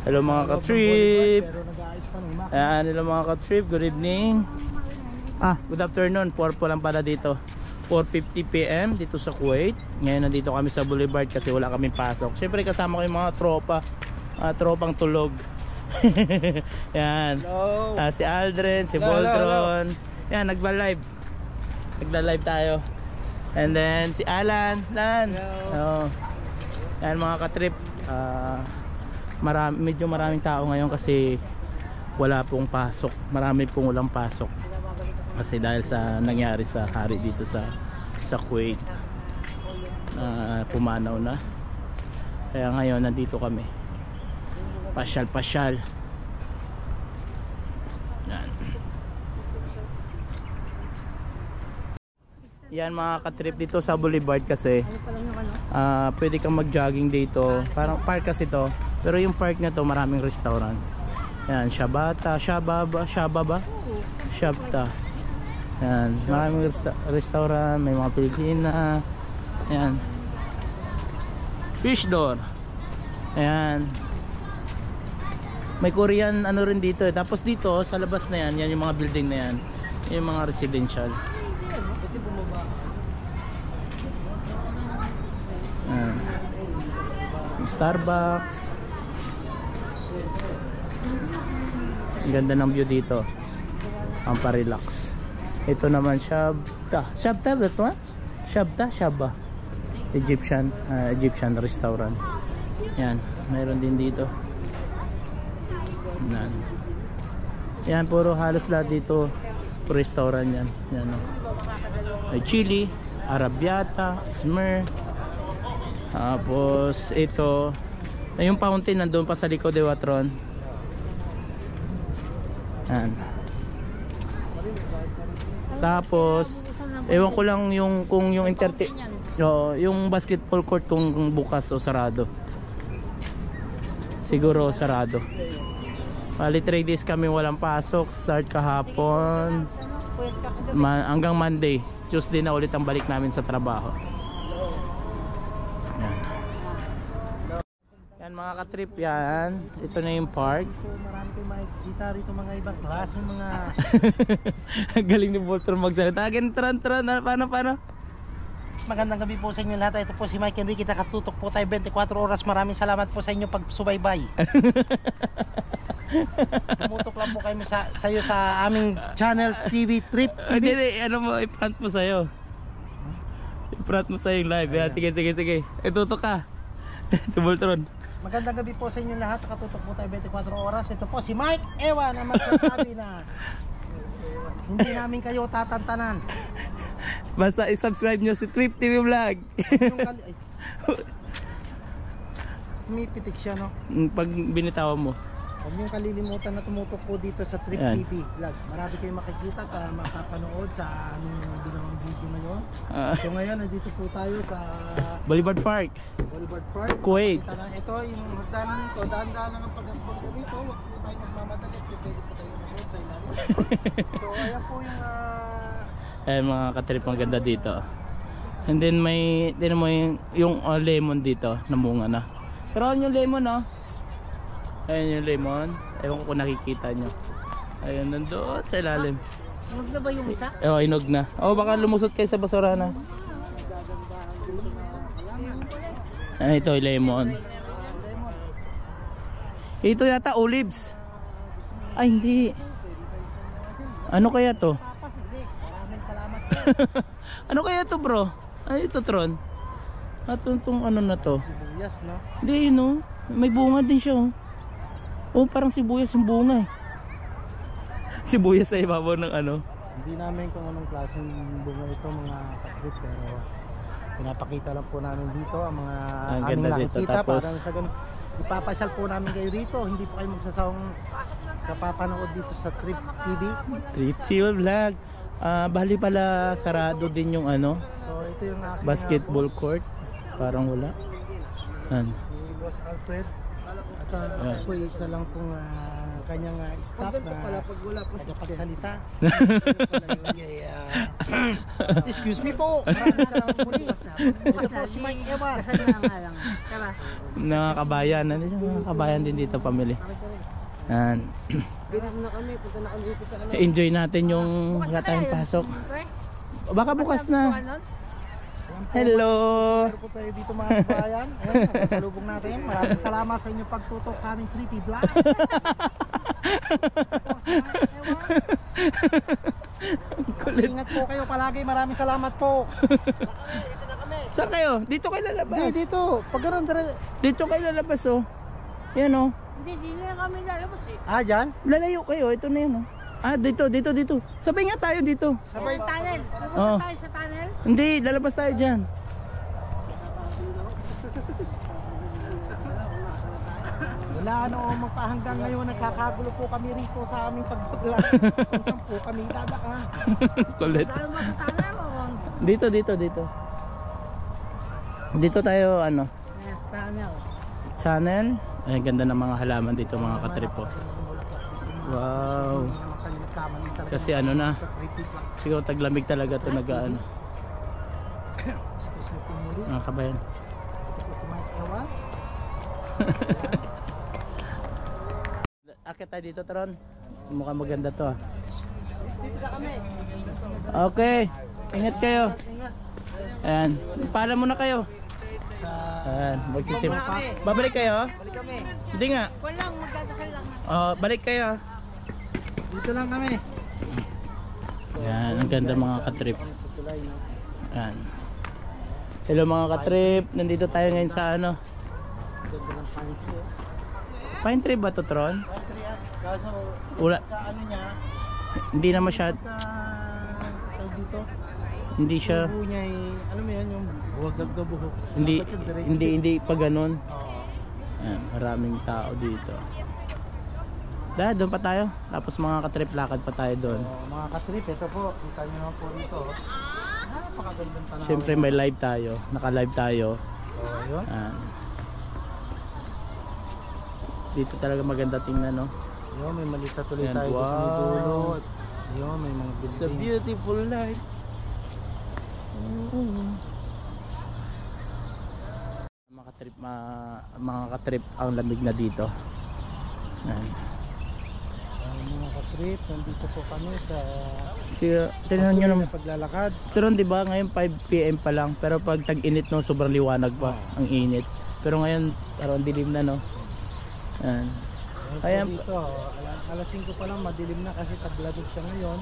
Hello mga ka-trip. Ayan, hello mga ka-trip. Good evening. Good afternoon. 4 po lang pala dito. 4:50 PM dito sa Kuwait. Ngayon nandito kami sa Boulevard kasi wala kaming pasok. Siyempre kasama ko yung mga tropa, tropang tulog. Yan. Si Aldrin, si Voltron. Yan, nagba-live. Nagla-live tayo. And then si Alan. Yan mga ka-trip. Medyo maraming tao ngayon kasi wala pong pasok. Marami pong walang pasok. Kasi dahil sa nangyari sa hari dito sa Kuwait, pumanaw na. Kaya ngayon nandito kami. Pasyal. Yan mga ka-trip dito sa Boulevard kasi pwede kang mag-jogging dito. Parang park kasi to. Pero yung park na to maraming restaurant. Yan, Shabta. Yan, maraming restaurant, may mga Pilipina. Yan. Fish door. Ayan. May Korean ano rin dito. Tapos dito sa labas na yan, yan yung mga building na yan. Yung mga residential. Ayan. Starbucks. Ang ganda ng view dito. Ang pa-relax. Ito naman Shabta ba ito? Shaba Egyptian restaurant. Yan, mayroon din dito. Yan, puro halos lahat dito restaurant yan. Yan, may chili, arabiata, smer. Tapos ito yung fountain nandun pa sa likod de Watron. Yan. Tapos ewan ko lang kung yung yung basketball court kung bukas o sarado. Siguro sarado. Bali 3 days kami walang pasok. Start kahapon hanggang Monday. Tuesday na ulit ang balik namin sa trabaho. Yan mga ka-trip yan. Ito na yung park. Marami kayong makikita rito mga ibang klase mga galing ni Voltron magsalita. Tran. Paano? Magandang gabi po sa inyo lahat. Ito po si Mike Enrique. Nakatutok po tayo 24 oras. Maraming salamat po sa inyo pagsubaybay. Tumutok lang po kayo sa aming channel TV Trip TV. Ano mo, i-front mo sa'yo. I-front mo sa'yo yung live. Sige. Itutok ka. Si Voltron. Magandang gabi po sa inyo lahat. Nakatutok po tayo 24 oras. Ito po si Mike Ewan na magsasabi na hindi namin kayo tatantanan. Basta i-subscribe nyo si Trip TV Vlog. Umipitik siya, no? Pag binitawan mo. Huwag niyong kalilimutan na tumutok po dito sa Trip TV Vlog. Marami kayong makikita at makapanood sa aming ginawang video ngayon. So ngayon, nandito po tayo sa Boulevard Park, Kuwait. Ito yung hagdanan nito. Dahan-dahan lang ang paghagbang dito. Huwag po tayo magmamadali. Pwede po tayo masuot sa ilalim. So ayan po yung mga ka-trip ang ganda dito. And then may yung lemon dito na bunga na. Pero yung lemon Ayan yung lemon. Ewan ko kung nakikita nyo. Ayan, nandun sa ilalim. Inog na ba yung isa? Inog na. Baka lumusot kayo sa basura na. Ito yung lemon. Ito yata olives. Ay hindi. Ano kaya to? Ano kaya to bro? Ay ito Tron. Itong ano na to? Sibuyas, no? Hindi may bunga din siya parang sibuyas yung bunga Sibuyas sa ibabaw ng ano. Hindi namin kung anong klaseng bunga ito mga katrip, pero pinapakita lang po namin dito ang mga aming nakikita. Tapos parang sa ganun, ipapasyal po namin kayo rito. Hindi po kayo magsasawang kapapanood dito sa Trip TV Vlog. Bali pala sarado din yung so ito yung aking basketball court. Parang wala. Si Boss Alfred. At ako po isa lang pong ang kanyang staff na tagapagsalita. Excuse me po. Maraming salamat muli. Ito po si Mike Ewan. Mga kabayan, mga kabayan din dito pamili. Yan. Enjoy natin yung wala tayong pasok. Baka bukas na. Hello. Meron po tayo dito mga kabayan. Ayan, nakasalubong natin. Maraming salamat sa inyong pagtutok sa aming creepy vlog. Ingat po kayo palagi. Maraming salamat po. Saan kayo? Dito kayo lalabas. Hindi, dito. Pag ganun, dito kayo lalabas oh. Yan oh. Hindi na kami lalabas eh. ah, dyan? Lalayo kayo. Ito na yan oh. Ah, dito. Sabay nga tayo dito. Sabay. Sa tunnel. Oh. Pupunta tayo sa tunnel. Hindi, lalabas tayo dyan. Wala magpahanggang ngayon. Nagkakagulo po kami rito sa aming pag-vlog. Kung saan po kami dadaka. Kulit. Tayo ba sa tunnel o? Dito. Dito tayo ano. Tunnel. Channel. Ay, ganda ng mga halaman dito mga katrip po. Wow. Kasi ano na. Siguro taglamig talaga ito nagaan. Mga kabayan. Akit tayo dito, Tron. Mukhang maganda to ah. Okay. Ingat kayo. Ayan. Paalam muna kayo. Ayan. Babalik kayo? Hindi nga. Walang magdadasal lang. Oh, balik kayo. Dito lang kami. Ayan. Ang ganda mga katrip. Ayan. Hello mga katrip. Nandito tayo ngayon sa ano. Pine tree ba to, Tron? Kaso, Wala. ano niya, Hindi na masyad. dito, Hindi siya. buho niya ay, alam mo yan, yung buhagag na buhok. Hindi pa ganun. Oo. Ayan, maraming tao dito. Dahil doon pa tayo. Tapos mga katrip lakad pa tayo doon. Mga katrip, ito po, kita nyo naman po dito. Napakagandang tanaw. Siyempre may live tayo. Naka-live tayo. So, yun. Ayan. Dito talaga maganda tingnan, no? Yun, may malita tuloy Yan, tayo wow. sa may dulo. Yun, may mga building. It's a beautiful night. Mga katrip ang lamig na dito. Ayan. Mga katrip, nandito po kami sa Tingnan nyo naman. paglalakad. Pero di ba ngayon 5 PM pa lang, pero pag tag-init no sobrang liwanag pa ang init. Pero ngayon parang dilim na, no. Ayan. Ayan po dito, alas 5 pa lang madilim na kasi taglamig siya ngayon.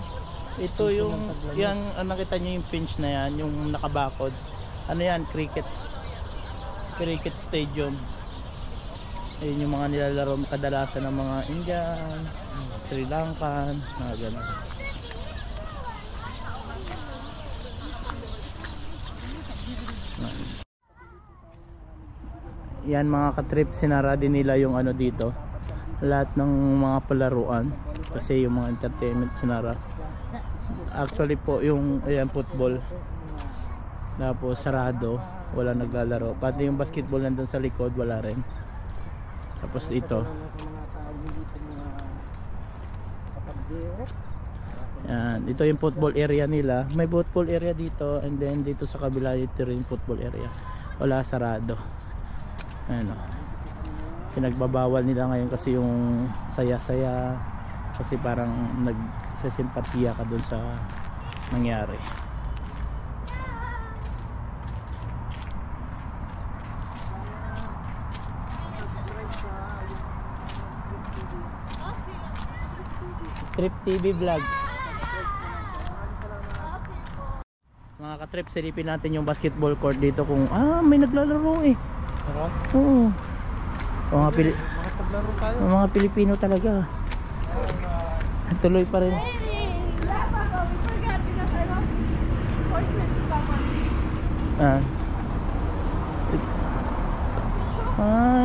Ito yung yan, nakita niyo yung pinch na yan, yung nakabakod. Ano yan? Cricket stadium. Ayun yung mga nilalaro kadalasan ng mga Indian, Sri Lankan, mga ganun. Yan mga katrip, sinara din nila yung ano dito, lahat ng mga palaruan kasi yung mga entertainment sinara. Actually po yung ayan, football tapos sarado, wala naglalaro, pati yung basketball nandun sa likod wala rin. Tapos ito yan, ito yung football area nila, may football area dito, and then dito sa kabila ito rin football area, wala, sarado. Ano, pinagbabawal nila ngayon kasi yung saya-saya, kasi parang nagsisimpatiya ka dun sa nangyari. Trip TV vlog. Mga katrip, silipin natin yung basketball court dito kung may naglalaro eh. Oo. Mga Pilipino talaga. Tuloy pa rin.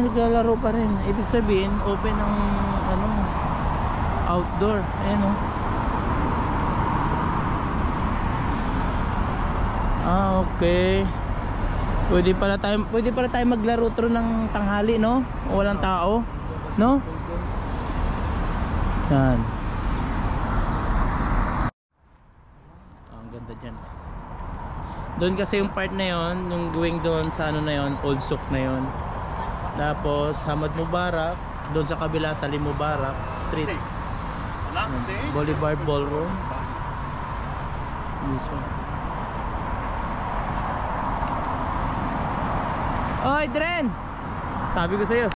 Naglalaro pa rin. Ibig sabihin, open ang outdoor. Ayan o. Okay. Pwede pala tayo maglaro tro ng tanghali, no? O walang tao, no? Yan. Ang ganda dyan. Doon kasi yung part na yon, yung going doon sa ano na yon, Old Souk na yon. Tapos Hamad Mubarak, doon sa kabila Salim Mubarak Street. Boulevard Ballroom. This one. Oy, Dren! Sabi ko sa'yo.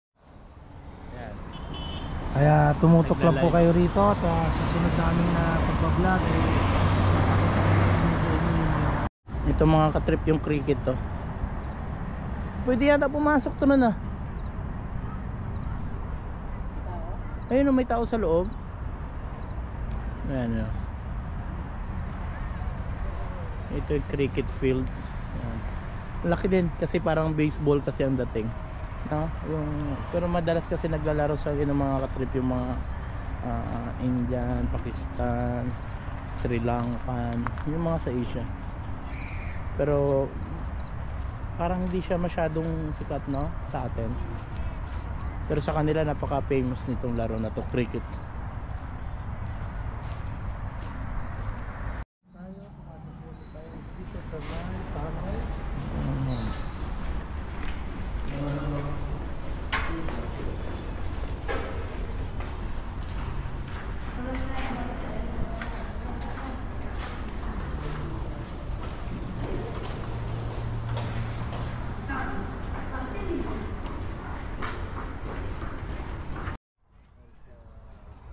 Yan. Kaya tumutok lang po kayo rito at susunod namin na pagbablog Ito mga katrip yung cricket to. Pwede yata pumasok to nun ah. Ayun, may tao sa loob. Ayan, ito yung cricket field. Ayan. Laki din kasi parang baseball kasi ang dating, no? Pero madalas kasi naglalaro sa ng mga katrip yung mga Indian, Pakistan, Sri Lankan, yung mga sa Asia. Pero parang hindi siya masyadong sikat, no, sa atin. Pero sa kanila napaka famous nitong laro na to, cricket.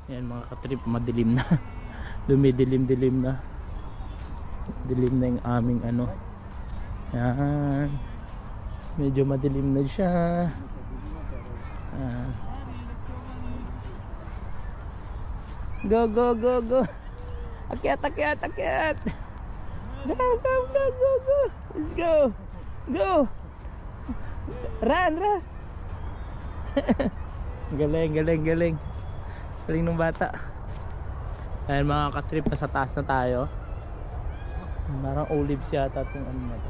Yan mga katrip, madilim na. Dumidilim-dilim na. Dilim na yung aming ano. Yan. Medyo madilim na siya. Yan. Go, go, go, go. Akyat, akyat, akyat. Go, go, go, go, go. Let's go. Go. Run, run. Galing, galing, galing. Galing ng bata. Ayan mga katrip, nasa taas na tayo. Parang olives yata itong ano na to.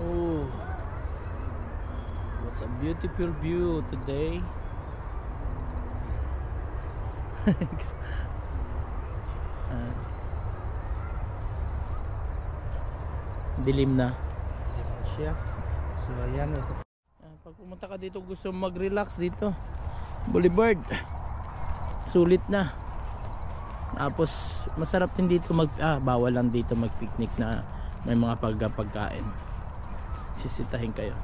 Oh, what's a beautiful view today. Dilim na. siya. So ayan, ito. Pag pumunta ka dito, gusto mag-relax dito, Boulevard, sulit na. Tapos masarap din dito bawal lang dito mag-picnic na may mga pagkain. Sisitahin kayo.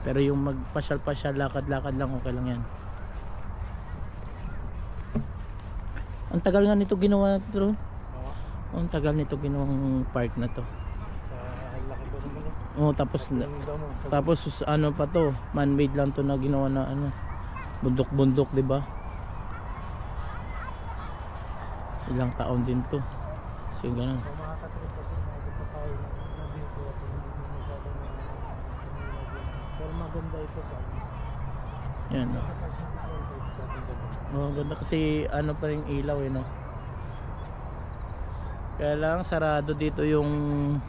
Pero yung magpasyal-pasyal, lakad-lakad lang, okay lang yan. Ang tagal nga nito ginawa, bro. Ang tagal nito ginawang park na to. Oh, tapos ano pa to, man-made lang to na ginawa na ano, bundok-bundok, 'di ba? Ilang taon din to. So ganun. Pero maganda ito sa. Yan. Oh, ganda kasi ano pa ring ilaw no. Kaya lang sarado dito yung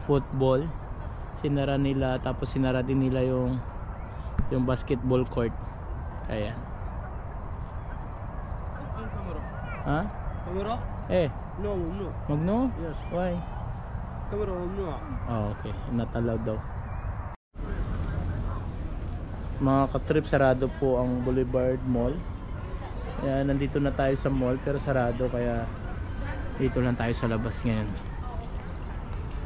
football. Sinara nila, tapos sinara din nila yung basketball court. Ayan. Ha? Camera? No. Magno? Yes. Why? Camera no. Oh, okay. Not allowed daw. Mga katrip, sarado po ang Boulevard Mall. Ayan, nandito na tayo sa mall pero sarado, kaya dito lang tayo sa labas ngayon.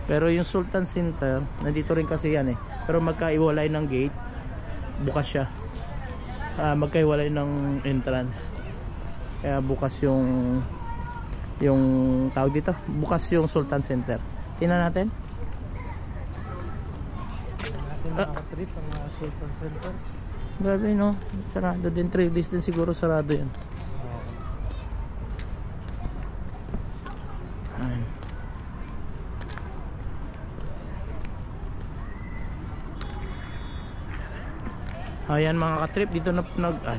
Pero yung Sultan Center, nandito rin kasi yan pero magkaiwalay ng gate, bukas siya. Magkaiwalay ng entrance, kaya bukas yung tawag dito, bukas yung Sultan Center. Tingnan natin. Trip ang Sultan Center. Grabe no, sarado din, 3 days din siguro sarado yan. Ayan mga katrip, dito na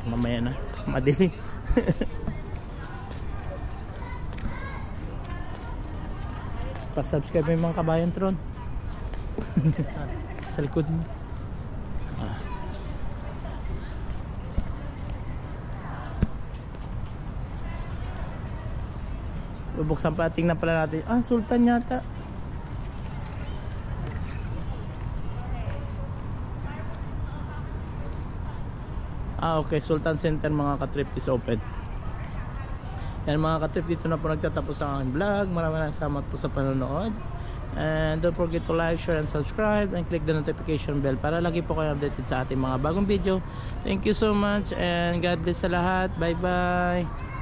mamaya na, madili. Pa-subscribe mo yung mga kabayan Tron. Sa likod mo. Bubuksan pa, tingnan pala natin. Ah, Sultan yata. Ah, okay, Sultan Center mga ka-trip is open. Yan mga ka-trip, dito na po nagtatapos ang aking vlog. Maraming salamat po sa panonood. And don't forget to like, share, and subscribe, and click the notification bell para lagi po kayo updated sa ating mga bagong video. Thank you so much, and God bless sa lahat. Bye bye.